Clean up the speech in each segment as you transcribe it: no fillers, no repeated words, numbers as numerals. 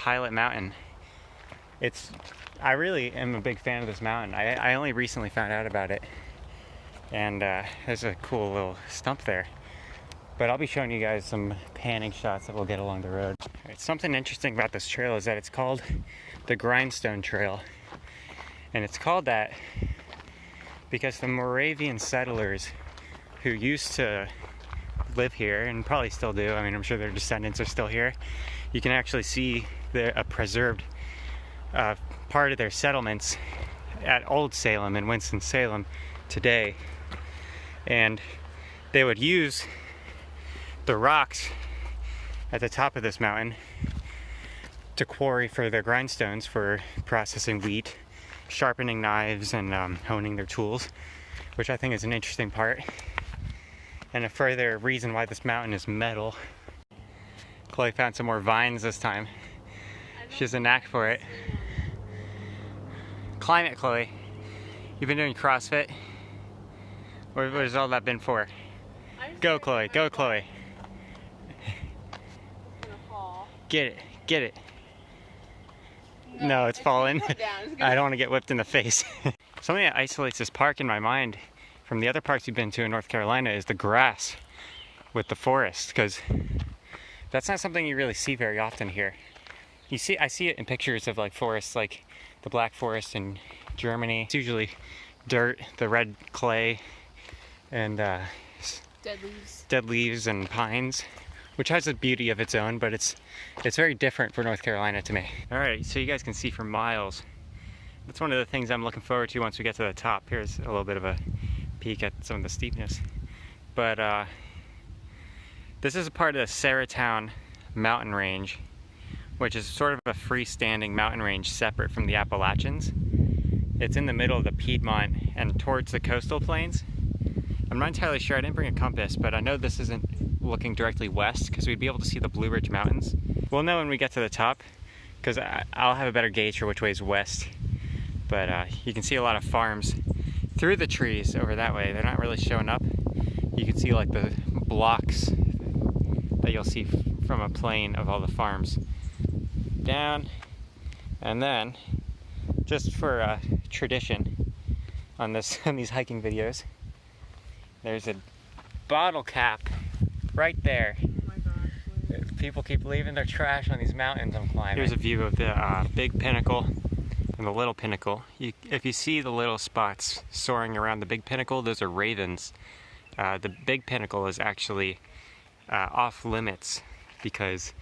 Pilot Mountain. I really am a big fan of this mountain. I only recently found out about it, and there's a cool little stump there. But I'll be showing you guys some panning shots that we'll get along the road. Right, something interesting about this trail is that it's called the Grindstone Trail. And it's called that because the Moravian settlers who used to live here, and probably still do, I mean, I'm sure their descendants are still here, you can actually see a preserved part of their settlements at Old Salem in Winston-Salem today. And they would use the rocks at the top of this mountain to quarry for their grindstones for processing wheat, sharpening knives, and honing their tools, which I think is an interesting part. And a further reason why this mountain is metal. Chloe found some more vines this time. She has a knack for it. Climb it, Chloe. You've been doing CrossFit? What has all that been for? Go, Chloe. Go, Chloe. Get it. Get it. No, it's falling. I don't want to get whipped in the face. Something that isolates this park in my mind from the other parks we've been to in North Carolina is the grass with the forest, because that's not something you really see very often here. I see it in pictures of like forests, like the Black Forest in Germany. It's usually dirt, the red clay, and dead leaves and pines, which has a beauty of its own, but it's very different for North Carolina to me. All right, so you guys can see for miles. That's one of the things I'm looking forward to once we get to the top. Here's a little bit of a peek at some of the steepness. But this is a part of the Saratown mountain range, which is sort of a freestanding mountain range separate from the Appalachians. It's in the middle of the Piedmont and towards the coastal plains. I'm not entirely sure, I didn't bring a compass, but I know this isn't looking directly west because we'd be able to see the Blue Ridge Mountains. We'll know when we get to the top because I'll have a better gauge for which way is west. But you can see a lot of farms through the trees over that way. They're not really showing up. You can see like the blocks that you'll see from a plane of all the farms. Down, and then just for tradition on these hiking videos, there's a bottle cap right there. Oh my gosh. People keep leaving their trash on these mountains I'm climbing. Here's a view of the big pinnacle and the little pinnacle. If you see the little spots soaring around the big pinnacle, those are ravens. The big pinnacle is actually off limits because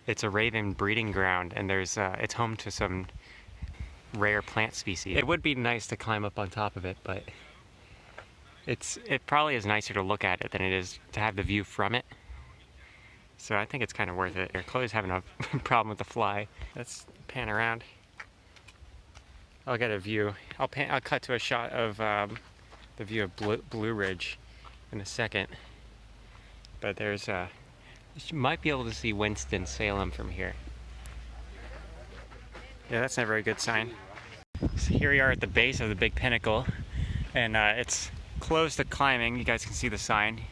it's a raven breeding ground, and it's home to some rare plant species. It would be nice to climb up on top of it, but it probably is nicer to look at it than it is to have the view from it. So I think it's kind of worth it. Chloe's having a problem with the fly. Let's pan around. I'll get a view. I'll cut to a shot of the view of Blue Ridge in a second. But you might be able to see Winston-Salem from here. Yeah, that's not a very good sign. So here we are at the base of the big pinnacle, and it's closed to climbing. You guys can see the sign.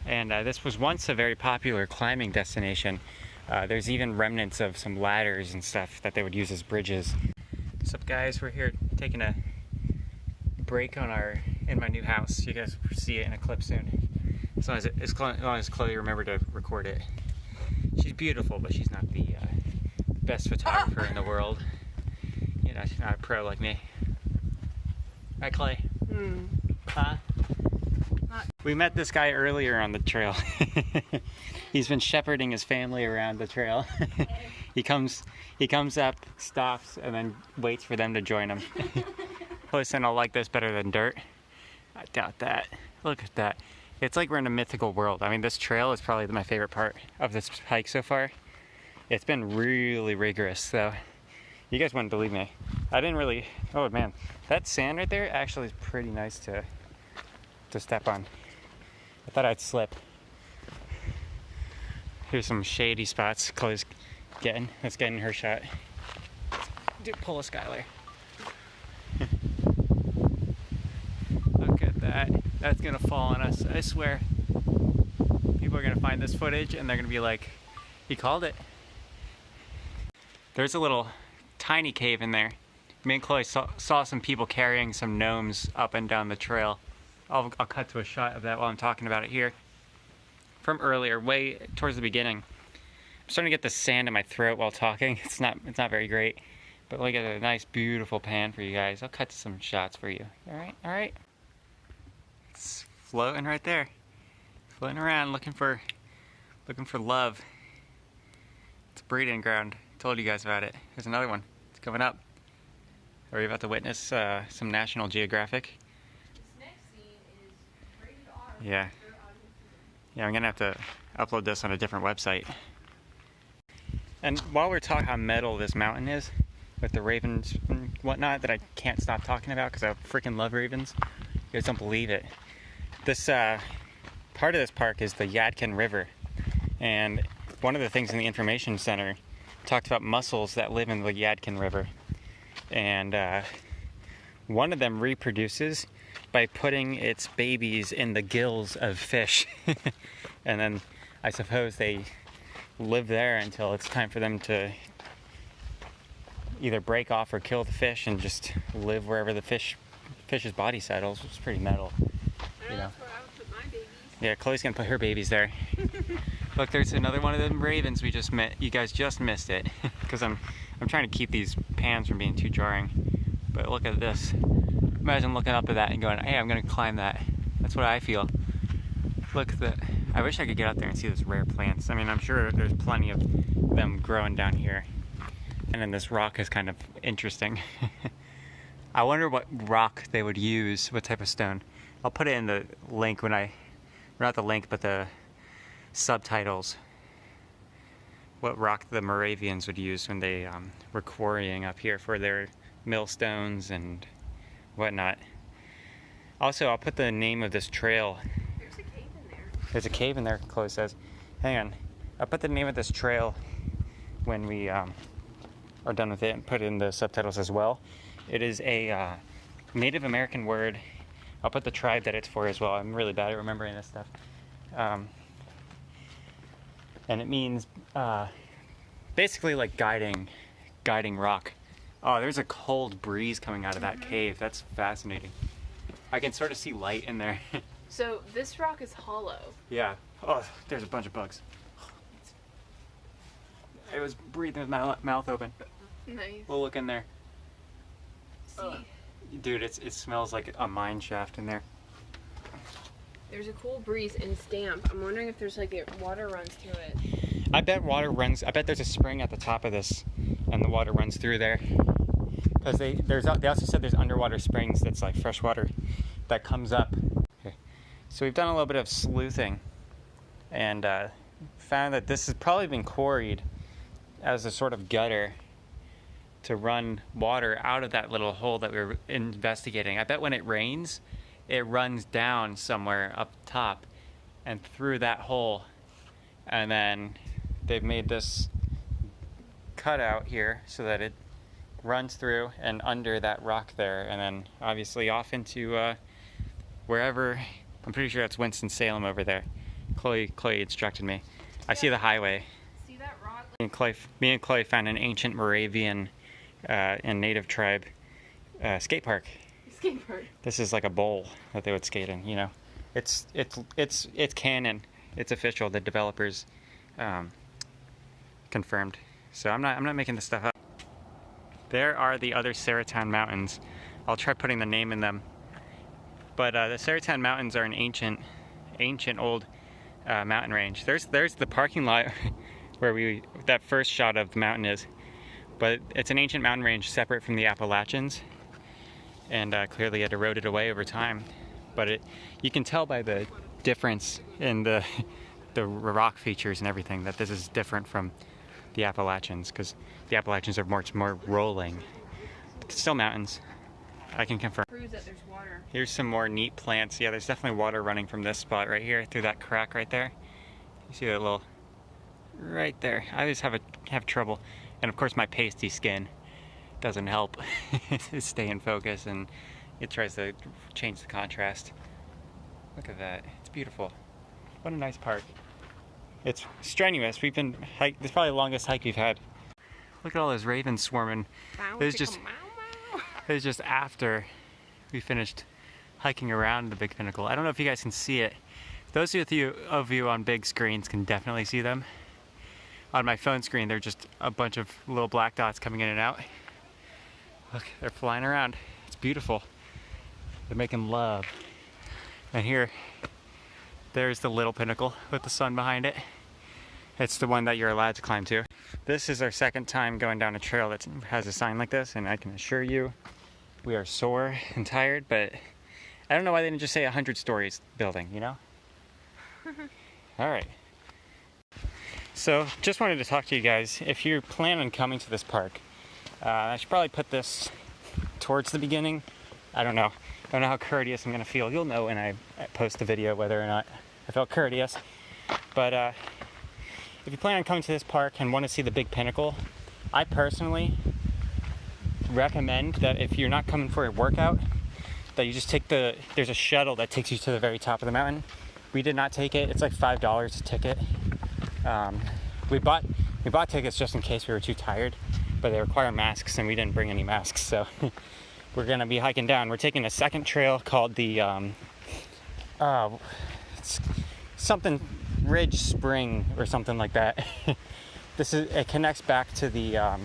And this was once a very popular climbing destination. There's even remnants of some ladders and stuff that they would use as bridges. What's up, guys? We're here taking a break in my new house. You guys will see it in a clip soon. As long as Chloe remembered to record it. She's beautiful, but she's not the best photographer in the world. You know, she's not a pro like me. Right, Chloe? Huh? We met this guy earlier on the trail. He's been shepherding his family around the trail. He comes up, stops, and then waits for them to join him. Chloe said, "I'll like this better than dirt." I doubt that. Look at that. It's like we're in a mythical world. I mean, this trail is probably my favorite part of this hike so far. It's been really rigorous, though. You guys wouldn't believe me. I didn't really... Oh, man. That sand right there actually is pretty nice to step on. I thought I'd slip. Here's some shady spots Chloe's getting. Let's get in her shot. Dude, pull a Skylar. Look at that. That's gonna fall on us, I swear. People are gonna find this footage and they're gonna be like, he called it. There's a little tiny cave in there. Me and Chloe saw some people carrying some gnomes up and down the trail. I'll cut to a shot of that while I'm talking about it here. From earlier, way towards the beginning. I'm starting to get the sand in my throat while talking. It's not very great. But look at a nice, beautiful pan for you guys. I'll cut to some shots for you. All right. It's floating right there. Floating around, looking for love. It's a breeding ground. Told you guys about it. There's another one. It's coming up. Are we about to witness some National Geographic? This next scene is rated R. Yeah. Yeah, I'm gonna have to upload this on a different website. And while we're talking how metal this mountain is, with the ravens and whatnot that I can't stop talking about because I freaking love ravens, you guys don't believe it. This part of this park is the Yadkin River, and one of the things in the information center talked about mussels that live in the Yadkin River, and one of them reproduces by putting its babies in the gills of fish. And then I suppose they live there until it's time for them to either break off or kill the fish and just live wherever the fish's body settles, which is pretty metal. You know. That's where I would put my babies. Yeah, Chloe's gonna put her babies there. Look, there's another one of them ravens we just met. You guys just missed it because I'm trying to keep these pans from being too jarring. But look at this. Imagine looking up at that and going, hey, I'm gonna climb that. That's what I feel. Look at that. I wish I could get out there and see those rare plants. I mean, I'm sure there's plenty of them growing down here. And then this rock is kind of interesting. I wonder what rock they would use, what type of stone. I'll put it in the link when not the link, but the subtitles. What rock the Moravians would use when they were quarrying up here for their millstones and whatnot. Also, I'll put the name of this trail. There's a cave in there. There's a cave in there, Chloe says. Hang on. I'll put the name of this trail when we are done with it and put it in the subtitles as well. It is a Native American word. I'll put the tribe that it's for as well. I'm really bad at remembering this stuff. And it means basically like guiding rock. Oh, there's a cold breeze coming out of that cave. That's fascinating. I can sort of see light in there. So this rock is hollow. Yeah. Oh, there's a bunch of bugs. I was breathing with my mouth open. Nice. We'll look in there. See, Dude, it smells like a mine shaft in there. there's a cool breeze and it's damp. I'm wondering if there's like water runs through it. I bet there's a spring at the top of this and the water runs through there. Because they also said there's underwater springs that's like fresh water that comes up. Okay. So we've done a little bit of sleuthing and found that this has probably been quarried as a sort of gutter to run water out of that little hole that we were investigating. I bet when it rains, it runs down somewhere up top and through that hole, and then they've made this cutout here so that it runs through and under that rock there, and then obviously off into wherever. I'm pretty sure that's Winston-Salem over there. Chloe instructed me. I see the highway. See that rock? Me and Chloe found an ancient Moravian and native tribe skate park. Skate park. This is like a bowl that they would skate in. You know, it's canon. It's official. The developers confirmed. So I'm not making this stuff up. There are the other Saratown Mountains. I'll try putting the name in them. But the Saratown Mountains are an ancient old mountain range. There's the parking lot where that first shot of the mountain is. But it's an ancient mountain range separate from the Appalachians, and clearly it eroded away over time. But you can tell by the difference in the rock features and everything that this is different from the Appalachians, because the Appalachians are much more rolling. But it's still mountains. I can confirm. Proves that there's water. Here's some more neat plants. Yeah, there's definitely water running from this spot right here through that crack right there. You see that little right there. I always have trouble, and of course my pasty skin doesn't help stay in focus, and it tries to change the contrast. Look at that. It's beautiful. What a nice park. It's strenuous. This is probably the longest hike we've had. Look at all those ravens swarming. It was just after we finished hiking around the big pinnacle. I don't know if you guys can see it. Those of you on big screens can definitely see them. On my phone screen, they're just a bunch of little black dots coming in and out. Look, they're flying around. It's beautiful. They're making love. And here, there's the little pinnacle with the sun behind it. It's the one that you're allowed to climb to. This is our second time going down a trail that has a sign like this, and I can assure you, we are sore and tired, but I don't know why they didn't just say 100 stories building, you know? All right. So, just wanted to talk to you guys. If you plan on coming to this park, I should probably put this towards the beginning. I don't know. I don't know how courteous I'm gonna feel. You'll know when I post the video whether or not I felt courteous. But if you plan on coming to this park and want to see the big pinnacle, I personally recommend that if you're not coming for a workout, that you just take there's a shuttle that takes you to the very top of the mountain. We did not take it. It's like $5 a ticket. We bought tickets just in case we were too tired, but they require masks and we didn't bring any masks, so we're gonna be hiking down. We're taking a second trail called the it's something Ridge Spring or something like that. It connects back to the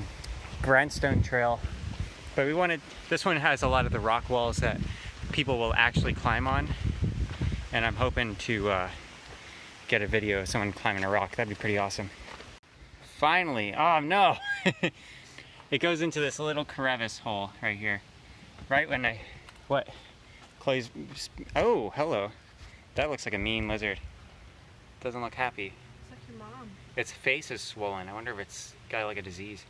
Grindstone Trail, but this one has a lot of the rock walls that people will actually climb on, and I'm hoping to get a video of someone climbing a rock. That'd be pretty awesome. Finally, oh no! It goes into this little crevice hole right here. Right when Chloe's, oh, hello. That looks like a mean lizard. Doesn't look happy. It's like your mom. Its face is swollen. I wonder if it's got like a disease.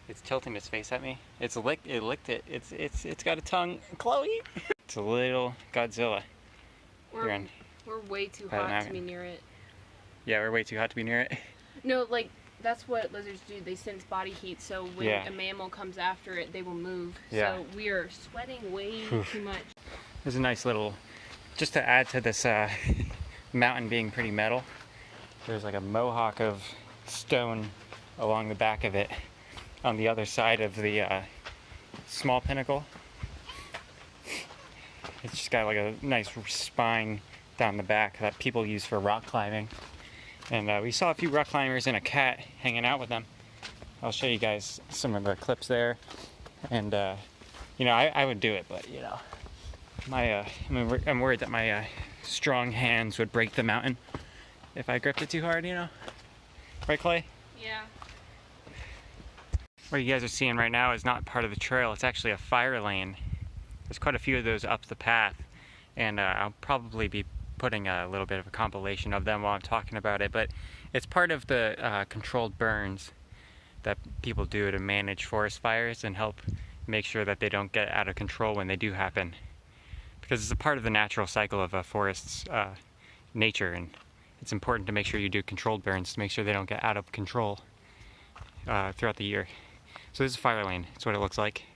It's tilting its face at me. It licked it. It's got a tongue. Chloe! It's a little Godzilla. We're way too hot to be near it. Yeah, we're way too hot to be near it. No, like, that's what lizards do. They sense body heat, so when a mammal comes after it, they will move. Yeah. So we are sweating way too much. There's a nice little, just to add to this mountain being pretty metal, there's like a mohawk of stone along the back of it on the other side of the small pinnacle. It's just got like a nice spine down the back that people use for rock climbing. And we saw a few rock climbers and a cat hanging out with them. I'll show you guys some of the clips there. And, you know, I would do it, but, you know, I'm worried that my strong hands would break the mountain if I gripped it too hard, you know? Right, Clay? Yeah. What you guys are seeing right now is not part of the trail. It's actually a fire lane. There's quite a few of those up the path, and I'll probably be putting a little bit of a compilation of them while I'm talking about it, but it's part of the controlled burns that people do to manage forest fires and help make sure that they don't get out of control when they do happen. Because it's a part of the natural cycle of a forest's nature, and it's important to make sure you do controlled burns to make sure they don't get out of control throughout the year. So this is a fire lane. That's what it looks like.